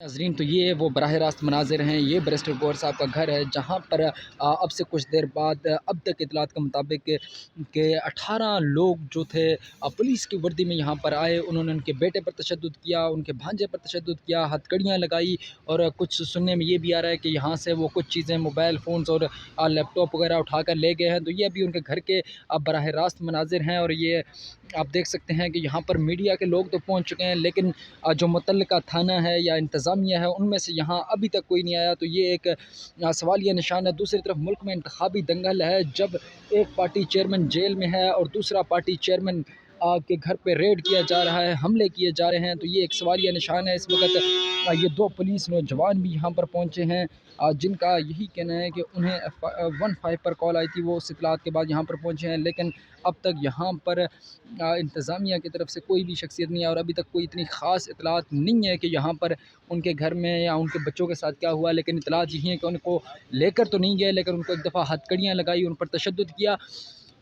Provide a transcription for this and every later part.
नाज़रीन, तो ये वो बराह रास्त मनाज़िर हैं। ये बैरिस्टर गौहर साहब का घर है, जहाँ पर अब से कुछ देर बाद अब तक इतलात के मुताबिक के 18 लोग जो थे पुलिस की वर्दी में यहाँ पर आए। उन्होंने उनके बेटे पर तशद्दुद किया, उनके भांजे पर तशद्दुद किया, हथकड़ियाँ लगाई और कुछ सुनने में ये भी आ रहा है कि यहाँ से वो कुछ चीज़ें मोबाइल फ़ोन्स और लैपटॉप वगैरह उठा कर ले गए हैं। तो ये अभी उनके घर के बराह रास्त मनाज़िर हैं और ये आप देख सकते हैं कि यहाँ पर मीडिया के लोग तो पहुँच चुके हैं, लेकिन जो मुतल्लिका थाना है या इंतज़ामिया है, उनमें से यहाँ अभी तक कोई नहीं आया। तो ये एक सवालिया निशान है। दूसरी तरफ मुल्क में इंतखाबी दंगल है, जब एक पार्टी चेयरमैन जेल में है और दूसरा पार्टी चेयरमैन के घर पे रेड किया जा रहा है, हमले किए जा रहे हैं। तो ये एक सवालिया निशान है। इस वक्त ये 2 पुलिस नौजवान भी यहाँ पर पहुँचे हैं, जिनका यही कहना है कि उन्हें 15 पर कॉल आई थी, वो उस इत्तलात के बाद यहाँ पर पहुँचे हैं, लेकिन अब तक यहाँ पर इंतज़ामिया की तरफ से कोई भी शख्सियत नहीं है और अभी तक कोई इतनी ख़ास इत्तलात नहीं है कि यहाँ पर उनके घर में या उनके बच्चों के साथ क्या हुआ। लेकिन इत्तलात यही है कि उनको लेकर तो नहीं गए, लेकिन उनको एक दफ़ा हथकड़ियाँ लगाई, उन पर तशद्दुद किया।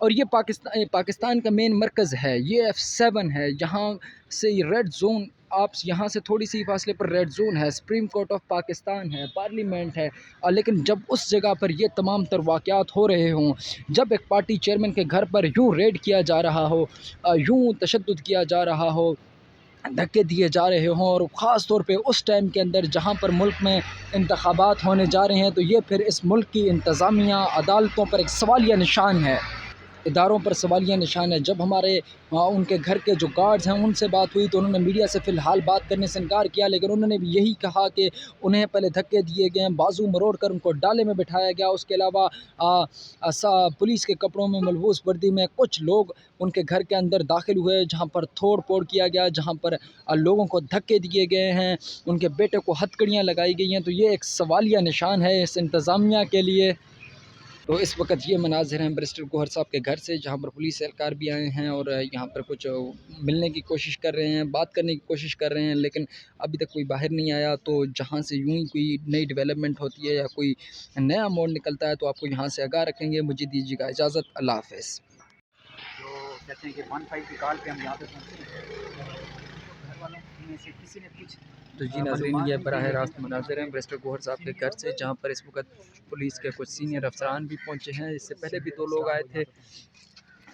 और ये पाकिस्तान का मेन मरकज़ है, ये F7 है। यहाँ से रेड ज़ोन, आप यहाँ से थोड़ी सी फासले पर रेड ज़ोन है, सुप्रीम कोर्ट ऑफ पाकिस्तान है, पार्लियामेंट है। लेकिन जब उस जगह पर ये तमाम तर वाक़यात हो रहे हों, जब एक पार्टी चेयरमैन के घर पर यूँ रेड किया जा रहा हो, यूँ तशद्दुद किया जा रहा हो, धक्के दिए जा रहे हों, और ख़ास तौर पे उस टाइम के अंदर जहाँ पर मुल्क में इंतखाबात होने जा रहे हैं, तो ये फिर इस मुल्क की इंतज़ामिया, अदालतों पर एक सवालिया निशान है, इदारों पर सवालिया निशान है। जब हमारे उनके घर के जो गार्ड्स हैं उनसे बात हुई, तो उन्होंने मीडिया से फ़िलहाल बात करने से इनकार किया, लेकिन उन्होंने भी यही कहा कि उन्हें पहले धक्के दिए गए, बाजू मरोड़ कर उनको डाले में बिठाया गया। उसके अलावा पुलिस के कपड़ों में मलबूस वर्दी में कुछ लोग उनके घर के अंदर दाखिल हुए, जहाँ पर तोड़ फोड़ किया गया, जहाँ पर लोगों को धक्के दिए गए हैं, उनके बेटे को हथकड़ियाँ लगाई गई हैं। तो ये एक सवालिया निशान है इस इंतज़ामिया के लिए। तो इस वक्त ये मनाज़िर हैं बैरिस्टर गौहर साहब के घर से, जहाँ पर पुलिस एहलकार भी आए हैं और यहाँ पर कुछ मिलने की कोशिश कर रहे हैं, बात करने की कोशिश कर रहे हैं, लेकिन अभी तक कोई बाहर नहीं आया। तो जहाँ से यूँ ही कोई नई डेवलपमेंट होती है या कोई नया मोड़ निकलता है, तो आपको यहाँ से आगाह रखेंगे। मुझे दीजिएगा इजाज़त, अल्लाह हाफ़िज़। तो कहते हैं कि 15 की कॉल पे हम यहाँ पे पहुँचे हैं, घर वालों में से किसी ने कुछ तो जी नाज़रीन, ये बराह रास्त मनाज़िर हैं बैरिस्टर गौहर साहब के घर से, जहाँ पर इस वक्त पुलिस के कुछ सीनियर अफसरान भी पहुँचे हैं। इससे पहले भी 2 लोग आए थे,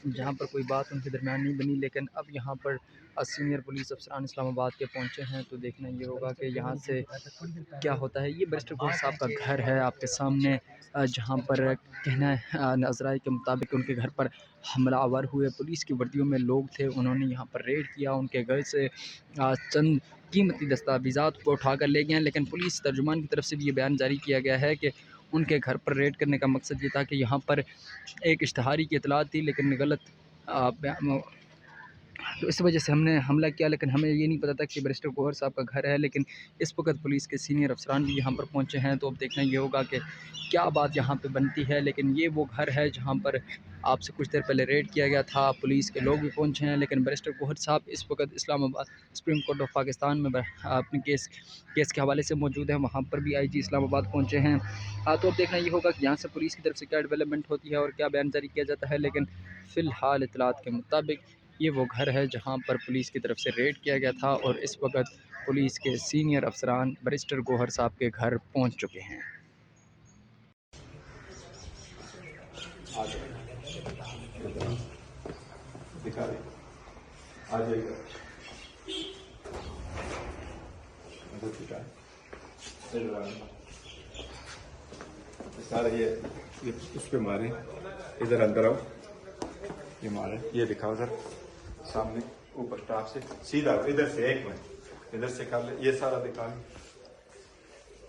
जहाँ पर कोई बात उनके दरमियान नहीं बनी, लेकिन अब यहाँ पर सीनियर पुलिस अफसरान इस्लामाबाद के पहुँचे हैं। तो देखना ये होगा कि यहाँ से क्या होता है। ये बैरिस्टर गौहर साहब का घर है आपके सामने, जहाँ पर कहना है नज़राए के मुताबिक उनके घर पर हमलावर हुए, पुलिस की वर्दियों में लोग थे, उन्होंने यहाँ पर रेड किया, उनके घर से चंद कीमती दस्तावेज़ात को उठा कर ले गए हैं। लेकिन पुलिस तर्जुमान की तरफ से भी ये बयान जारी किया गया है कि उनके घर पर रेड करने का मकसद ये था कि यहाँ पर एक इश्तहारी की इतलात थी, लेकिन गलत बयान, तो इस वजह से हमने हमला किया। लेकिन हमें ये नहीं पता था कि बैरिस्टर गौहर साहब का घर है। लेकिन इस वक्त पुलिस के सीनियर अफसरान भी यहाँ पर पहुँचे हैं, तो अब देखना ये होगा कि क्या बात यहाँ पे बनती है। लेकिन ये वो घर है जहाँ पर आपसे कुछ देर पहले रेड किया गया था, पुलिस के लोग भी पहुँचे हैं। लेकिन बैरिस्टर गौहर साहब इस वक्त Islamabad supreme court of Pakistan में अपने केस के हवाले से मौजूद हैं, वहाँ पर भी IG इस्लामाबाद पहुँचे हैं। तो अब देखना ये होगा कि यहाँ से पुलिस की तरफ से क्या डेवलपमेंट होती है और क्या बयान जारी किया जाता है। लेकिन फ़िलहाल इतलात के मुताबिक ये वो घर है जहाँ पर पुलिस की तरफ से रेड किया गया था और इस वक्त पुलिस के सीनियर अफसरान बैरिस्टर गौहर साहब के घर पहुँच चुके हैं। दिखा दे, आ जाएगा सारे ये उस पे मारे, इधर अंदर आओ, ये मारे, ये दिखाओ सर सामने ऊपर स्टाफ से सीधा इधर से, एक मिनट इधर से कर ले, ये सारा दिखा ले,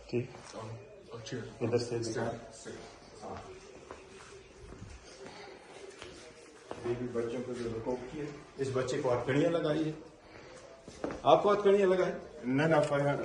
ठीक, इधर से ये भी बच्चों को जो रुको किए, इस बच्चे को हथकड़ियाँ लगाई है, आपको हथकड़ियाँ लगाई ना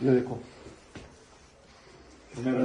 देखो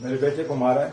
मेरे बेटे को मारा है,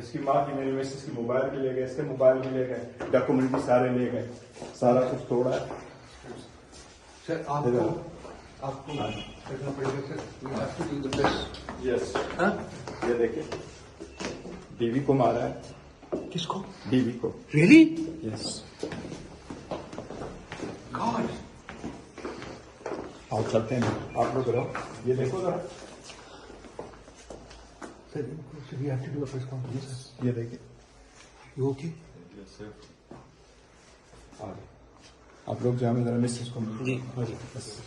इसकी माँ की, मेरी मिसेस की मोबाइल भी ले गए, इसके मोबाइल भी ले गए, डॉक्यूमेंट भी सारे ले गए, सारा कुछ तोड़ा है। सर आपको यस हाँ? ये देखिए बीवी को मारा है, किसको? बीवी को। Really? Yes God. आओ चलते हैं, आप लोग रहो, ये देखो जरा, Sir, we have to do a press conference. ये देखिए। You okay? यस सर, आप लोग जाओ, जरा मिसेस को जी, बस।